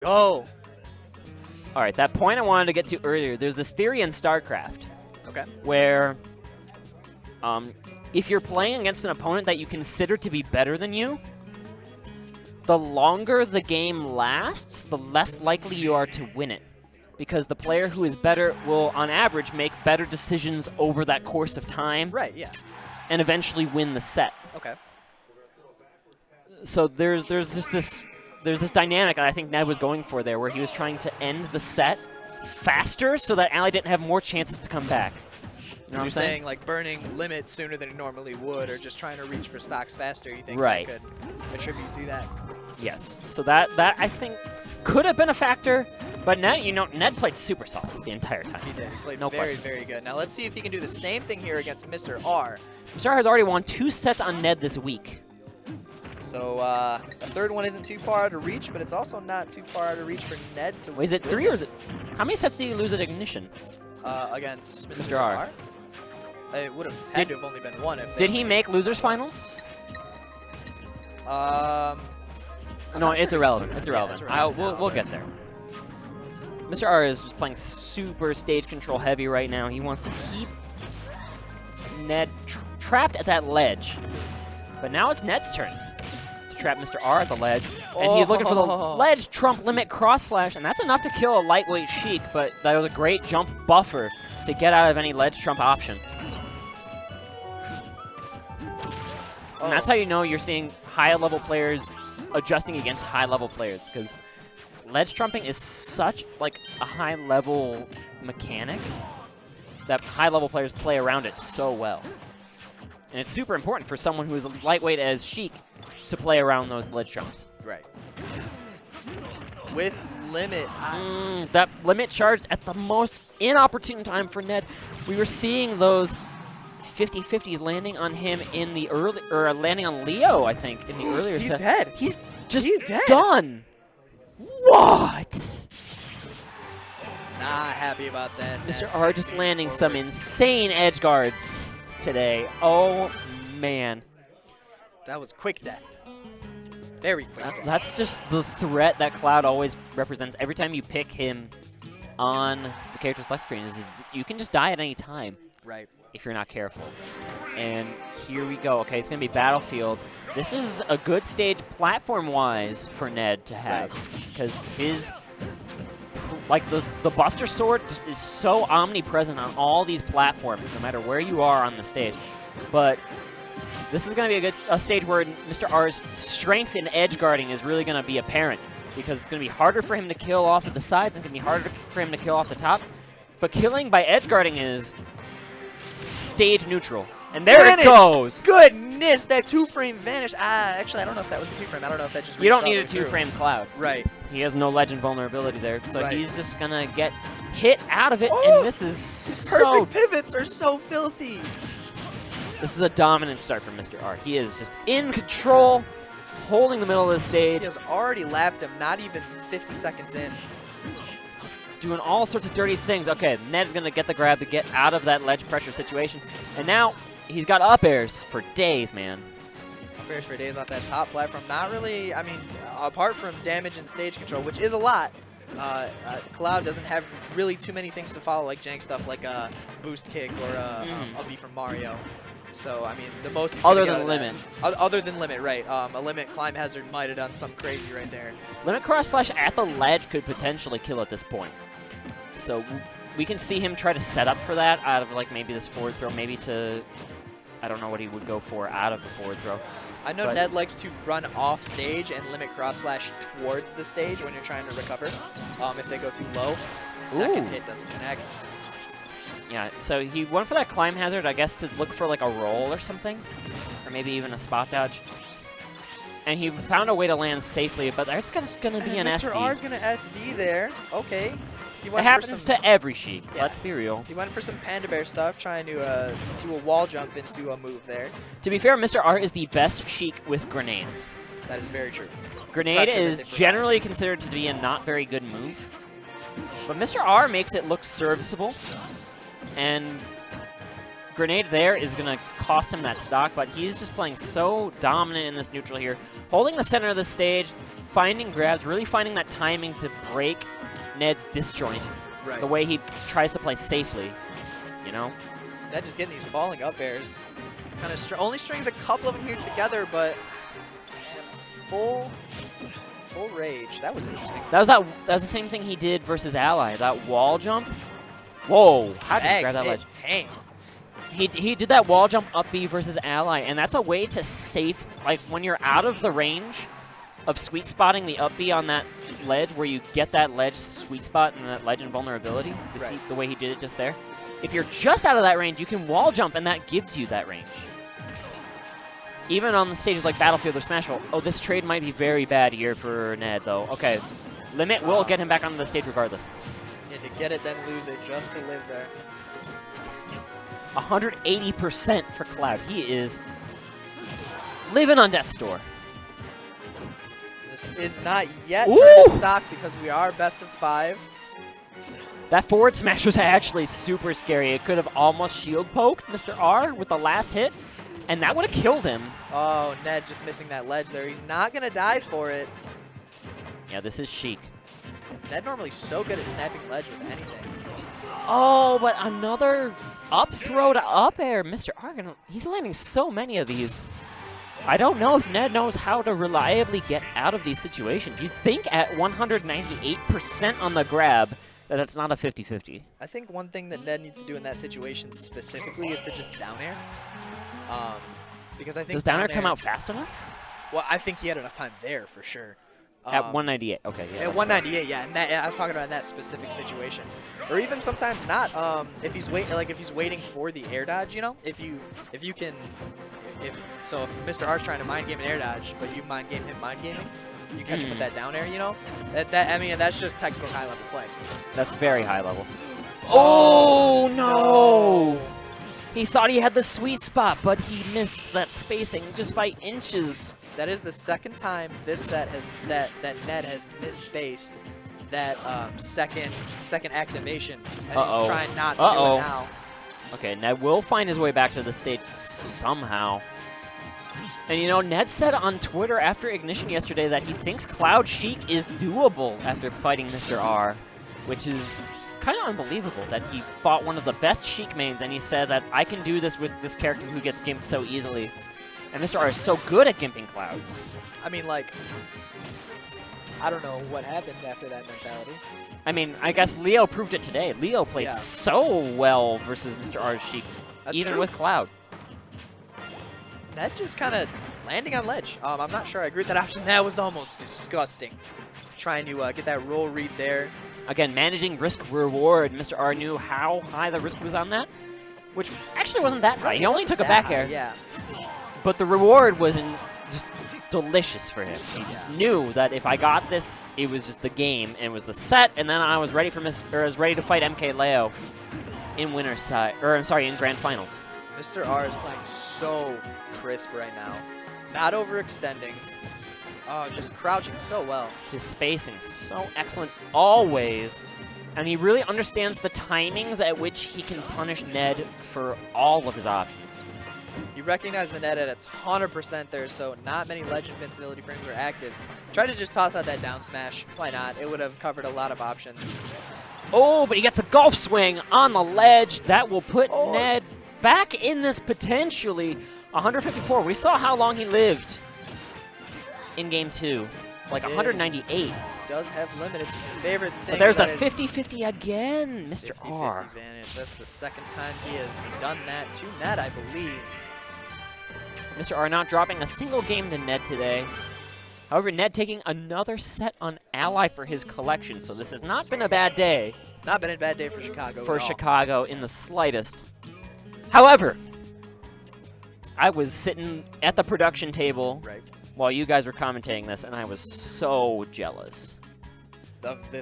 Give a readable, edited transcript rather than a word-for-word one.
Oh. All right, that point I wanted to get to earlier, there's this theory in StarCraft where if you're playing against an opponent that you consider to be better than you, the longer the game lasts, the less likely you are to win it. Because the player who is better will, on average, make better decisions over that course of time. Right, yeah. And eventually win the set. Okay. So there's this dynamic that I think Ned was going for there, where he was trying to end the set faster so that Ally didn't have more chances to come back. You know so you're saying like burning limits sooner than it normally would, or just trying to reach for stocks faster, you think that could attribute to that? Yes. So that I think could have been a factor, but Ned, Ned played super solid the entire time. He did. He played no very, question. very good. Now let's see if he can do the same thing here against Mr. R. Mr. R has already won 2 sets on Ned this week. So the third one isn't too far out of reach, but it's also not too far out of reach for Ned to win. Is it 3 or is it? How many sets did he lose at Ignition? Against Mr. R. It would have had to have only been 1. If did he make losers finals? No, it's irrelevant. It's irrelevant. We'll get there. Mr. R is just playing super stage control heavy right now. He wants to keep Ned trapped at that ledge. But now it's Ned's turn to trap Mr. R at the ledge. And he's looking for the ledge trump limit cross slash. And that's enough to kill a lightweight Sheik, but that was a great jump buffer to get out of any ledge trump option. And that's how you know you're seeing high-level players adjusting against high-level players, because ledge trumping is such like a high-level mechanic that high-level players play around it so well. And it's super important for someone who is lightweight as Sheik to play around those ledge trumps. Right. With limit. That limit charged at the most inopportune time for Ned. We were seeing those 50-50s landing on him in the early, or landing on Leo, I think, in the earlier set. He's dead. He's just dead. done. What? Not happy about that. Mr. R just landing some insane edge guards today. Oh, man. That was quick death. Very quick death. That's just the threat that Cloud always represents. Every time you pick him on the character's select screen, is you can just die at any time. Right. If you're not careful. And here we go. Okay, it's going to be Battlefield. This is a good stage platform-wise for Ned to have, because his, like, the Buster Sword just is so omnipresent on all these platforms, no matter where you are on the stage. But this is going to be a stage where Mr. R's strength in edge guarding is really going to be apparent, because it's going to be harder for him to kill off of the sides, and it's going to be harder for him to kill off the top. But killing by edge guarding is stage neutral. And there it goes. Goodness, that 2-frame vanished. Actually, I don't know if that was the 2-frame. I don't know if that just You don't need a 2-frame Cloud. Right. He has no legend vulnerability there. So he's just going to get hit out of it. And this is perfect pivots are so filthy. This is a dominant start from Mr. R. He is just in control, holding the middle of the stage. He has already lapped him, not even 50 seconds in. Doing all sorts of dirty things. Okay, Ned's going to get the grab to get out of that ledge pressure situation. And now he's got up airs for days, man. Up airs for days off that top platform. Not really, I mean, apart from damage and stage control, which is a lot, Cloud doesn't have really too many things to follow, like jank stuff like a boost kick or a B from Mario. So, I mean, the most he's Other than limit. Other than limit, right. A limit climb hazard might have done something crazy right there. Limit cross slash at the ledge could potentially kill at this point. So we can see him try to set up for that out of like maybe this forward throw, maybe to, I don't know what he would go for out of the forward throw. I know Ned likes to run off stage and limit cross slash towards the stage when you're trying to recover. If they go too low, second hit doesn't connect. Yeah, so he went for that climb hazard, I guess, to look for like a roll or something, or maybe even a spot dodge. And he found a way to land safely, but that's just going to be an SD. Mr. R's going to SD there. Okay. It happens to every Sheik. Yeah. Let's be real. He went for some Panda Bear stuff, trying to do a wall jump into a move there. To be fair, Mr. R is the best Sheik with grenades. That is very true. Grenade is generally considered to be a not very good move. But Mr. R makes it look serviceable. And grenade there is going to cost him that stock, but he's just playing so dominant in this neutral here. Holding the center of the stage, finding grabs, really finding that timing to break Ned's disjoint. Right. The way he tries to play safely, you know? Ned just getting these falling up airs. Kind of only strings a couple of them here together, but man, full rage. That was interesting. That was the same thing he did versus Ally. That wall jump. Whoa! How did he grab that ledge? Hands. He did that wall jump up B versus Ally, and that's a way to safe, like when you're out of the range of sweet spotting the up B on that ledge, where you get that ledge sweet spot and that ledge invulnerability. See the way he did it just there. If you're just out of that range, you can wall jump, and that gives you that range. Even on the stages like Battlefield or Smashville. Oh, this trade might be very bad here for Ned, though. Okay, limit will get him back onto the stage regardless. Yeah, to get it, then lose it, just to live there. 180% for Cloud. He is living on death's door. This is not yet Ooh! turning stock because we are best of 5. That forward smash was actually super scary. It could have almost shield poked Mr. R with the last hit, and that would have killed him. Oh, Ned just missing that ledge there. He's not going to die for it. Yeah, this is Sheik. Ned normally so good at snapping ledge with anything. Oh, but another up throw to up air. Mr. R, he's landing so many of these. I don't know if Ned knows how to reliably get out of these situations. You'd think at 198% on the grab that that's not a 50-50. I think one thing that Ned needs to do in that situation specifically is to just down air. Because I think does down air come out fast enough? Well, I think he had enough time there for sure. At 198, okay. Yeah, at 198, yeah. And that, I was talking about in that specific situation, or even sometimes not. If he's waiting for the air dodge, you know, if Mr. R's trying to mind game an air dodge, but you mind game him mind gaming, you catch him with that down air, you know. I mean, that's just textbook high level play. That's very high level. Oh no! He thought he had the sweet spot, but he missed that spacing just by inches. That is the second time this set that Ned has misspaced that second activation, and he's trying not to do it now. Okay, Ned will find his way back to the stage somehow. And you know, Ned said on Twitter after Ignition yesterday that he thinks Cloud Sheik is doable after fighting Mr. R, which is kind of unbelievable that he fought one of the best Sheik mains and he said that I can do this with this character who gets gimped so easily. And Mr. R is so good at gimping Clouds. I mean, like, I don't know what happened after that mentality. I mean, I guess Leo proved it today. Leo played so well versus Mr. R's Sheik, even with Cloud. That just kind of landing on ledge. I'm not sure I agree with that option. That was almost disgusting. Trying to get that roll read there. Again, managing risk-reward. Mr. R knew how high the risk was on that, which actually wasn't that high. He only took a back air. Yeah. But the reward was just delicious for him. He just knew that if I got this, it was just the game, and it was the set, and then I was ready for ready to fight MK Leo in winner's side, or I'm sorry, in grand finals. Mr. R is playing so crisp right now, not overextending, just crouching so well. His spacing so excellent always, and he really understands the timings at which he can punish Ned for all of his options. You recognize the Ned at its 100% there, so not many ledge invincibility frames are active. Try to just toss out that down smash. Why not? It would have covered a lot of options. Oh, but he gets a golf swing on the ledge. That will put Ned back in this potentially. 154. We saw how long he lived in game 2. Like 198. Does have limit. It's his favorite thing. But there's a 50-50 again, Mr. 50-50 R. advantage. That's the second time he has done that to Ned, I believe. Mr. R not dropping a single game to Ned today. However, Ned taking another set on Ally for his collection, so this has not been a bad day. Not been a bad day for Chicago. For Chicago in the slightest. However, I was sitting at the production table while you guys were commentating this, and I was so jealous of this